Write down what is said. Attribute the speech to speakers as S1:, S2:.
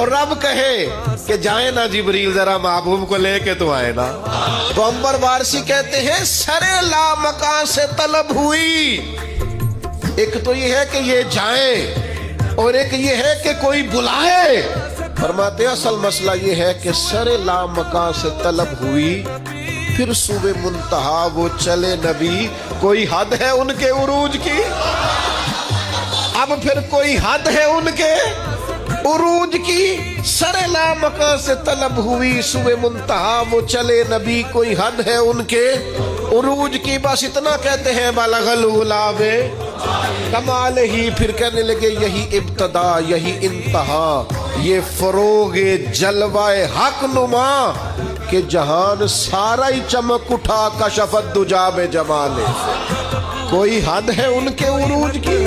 S1: اور رب کہے کہ جائیں نا جبریل ذرا محبوب کو لے کے تو آئے نا، تو عنبر وارثی کہتے ہیں سرے لامکان سے طلب ہوئی. ایک تو یہ ہے کہ یہ جائیں اور ایک یہ ہے کہ کوئی بلائے. فرماتے ہیں اصل مسئلہ یہ ہے کہ سرے لامکان سے طلب ہوئی، پھر صوبے منتہا وہ چلے نبی. کوئی حد ہے ان کے عروج کی؟ اب پھر کوئی حد ہے ان کے عروج کی؟ سرے لامکان سے طلب ہوئی، صوبے منتہا وہ چلے نبی. کوئی حد ہے ان کے عروج کی؟ بس اتنا کہتے ہیں بلغ العلا بے کمال ہی. پھر کہنے لگے یہی ابتدا یہی انتہا، یہ فروغ جلوہ حق نما کہ جہان سارا ہی چمک اٹھا کشفت دجا بے جمال. کوئی حد ہے ان کے عروج کی؟